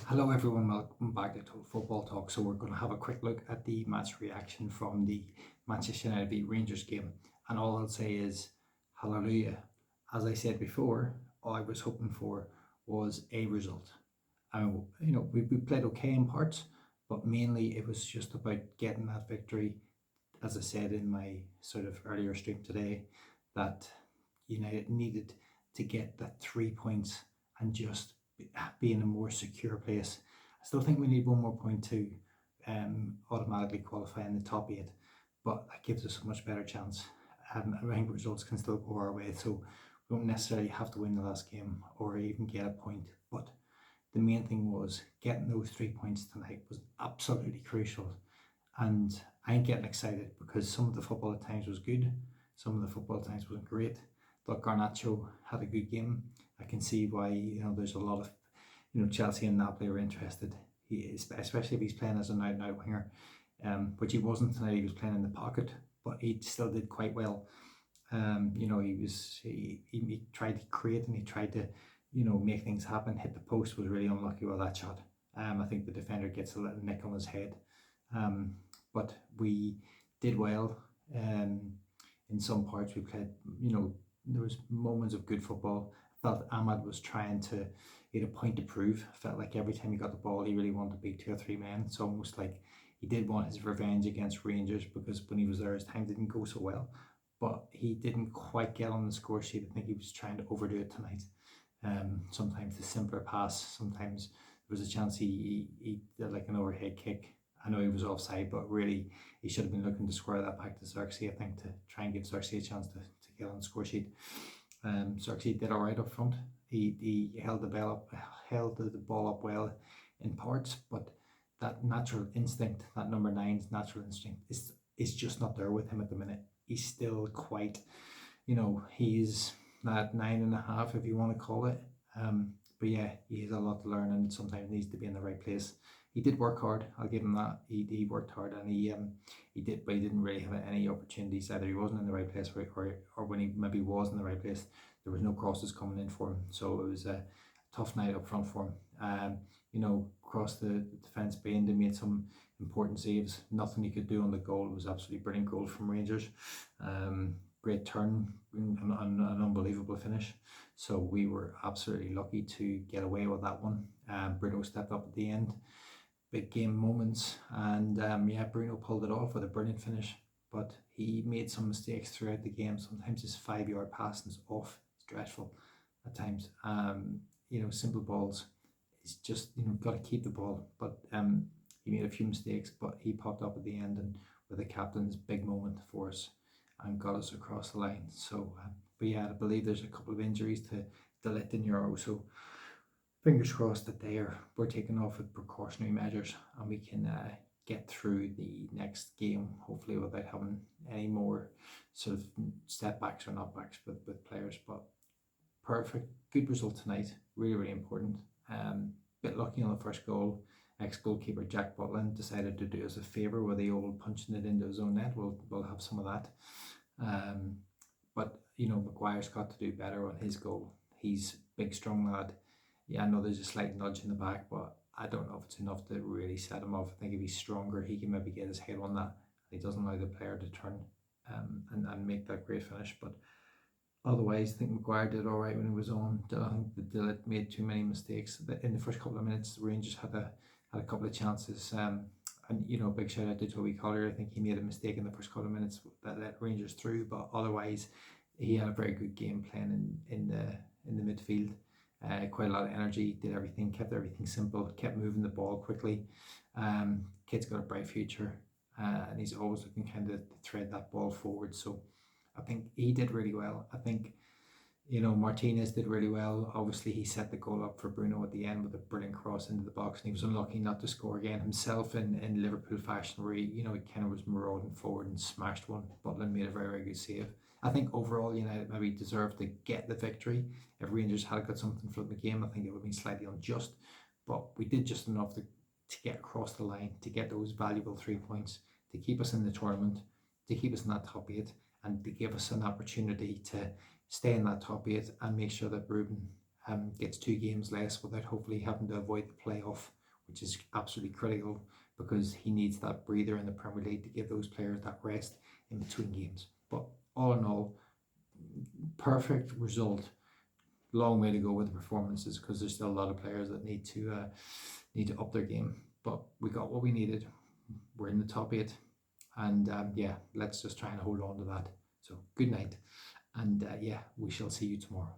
Hello everyone, welcome back to Total Football Talk. So we're going to have a quick look at the match reaction from the Manchester United v Rangers game. And all I'll say is, hallelujah. As I said before, all I was hoping for was a result. And we played okay in parts, but mainly it was just about getting that victory. As I said in my sort of earlier stream today, that United needed to get that 3 points and just be in a more secure place. I still think we need one more point to automatically qualify in the top 8, but that gives us a much better chance. I think results can still go our way, so we don't necessarily have to win the last game or even get a point. But the main thing was getting those 3 points tonight was absolutely crucial. And I ain't getting excited because some of the football at times was good, some of the football at times wasn't great. Thought Garnacho had a good game. I can see why there's a lot of Chelsea and Napoli are interested. Especially if he's playing as an out-and-out winger, which he wasn't tonight. He was playing in the pocket, but he still did quite well. He tried to create and he tried to make things happen. Hit the post, was really unlucky with that shot. I think the defender gets a little nick on his head, but we did well. In some parts we played, there was moments of good football. I felt Ahmad was trying to, he had a point to prove. I felt like every time he got the ball, he really wanted to beat 2 or 3 men. It's almost like he did want his revenge against Rangers, because when he was there, his time didn't go so well. But he didn't quite get on the score sheet. I think he was trying to overdo it tonight. Sometimes the simpler pass, sometimes there was a chance he did like an overhead kick. I know he was offside, but really he should have been looking to square that back to Xerxes, I think, to try and give Xerxes a chance to get on the score sheet. Xerxes did all right up front. He held the ball up well in parts, but that natural instinct, that number 9's natural instinct, is just not there with him at the minute. He's still quite, he's that 9.5, if you want to call it. But yeah, he has a lot to learn and sometimes needs to be in the right place. He did work hard, I'll give him that. He worked hard, and he did, but he didn't really have any opportunities. Either he wasn't in the right place, or when he maybe was in the right place, there was no crosses coming in for him. So it was a tough night up front for him. Across the defence, Bayindir made some important saves. Nothing he could do on the goal. It was absolutely brilliant goal from Rangers. Great turn and an unbelievable finish. So we were absolutely lucky to get away with that one. Bruno stepped up at the end. Big game moments, and Bruno pulled it off with a brilliant finish, but he made some mistakes throughout the game. Sometimes his 5-yard pass is off. It's dreadful at times. Simple balls, it's just got to keep the ball, but he made a few mistakes, but he popped up at the end and with the captain's big moment for us and got us across the line. So but yeah, I believe there's a couple of injuries to De Ligt and Euro, so fingers crossed that we're taken off with precautionary measures and we can get through the next game, hopefully without having any more sort of setbacks or knockbacks with players. But perfect, good result tonight, really, really important. Bit lucky on the first goal. Ex-goalkeeper Jack Butland decided to do us a favour with the old punching it into his own net. We'll have some of that. But Maguire's got to do better on his goal. He's a big, strong lad. Yeah, I know there's a slight nudge in the back, but I don't know if it's enough to really set him off. I think if he's stronger, he can maybe get his head on that. He doesn't allow the player to turn and make that great finish. But otherwise, I think Maguire did all right when he was on. I think the De Ligt made too many mistakes. In the first couple of minutes, the Rangers had a couple of chances. And big shout out to Toby Collier. I think he made a mistake in the first couple of minutes that let Rangers through. But otherwise, he had a very good game playing in the midfield. Quite a lot of energy, did everything, kept everything simple, kept moving the ball quickly. Kid's got a bright future, and he's always looking kind of to thread that ball forward. So I think he did really well. I think Martinez did really well. Obviously he set the goal up for Bruno at the end with a brilliant cross into the box, and he was unlucky not to score again himself in Liverpool fashion, where he kind of was marauding forward and smashed one. Butland made a very, very good save. I think overall United maybe deserved to get the victory. If Rangers had got something from the game, I think it would have been slightly unjust, but we did just enough to get across the line, to get those valuable 3 points, to keep us in the tournament, to keep us in that top 8, and to give us an opportunity to stay in that top 8 and make sure that Ruben gets 2 games less without hopefully having to avoid the playoff which is absolutely critical because he needs that breather in the Premier League to give those players that rest in between games. But all in all, perfect result. Long way to go with the performances because there's still a lot of players that need to up their game. But we got what we needed. We're in the top 8, and yeah, let's just try and hold on to that. So good night, and yeah, we shall see you tomorrow.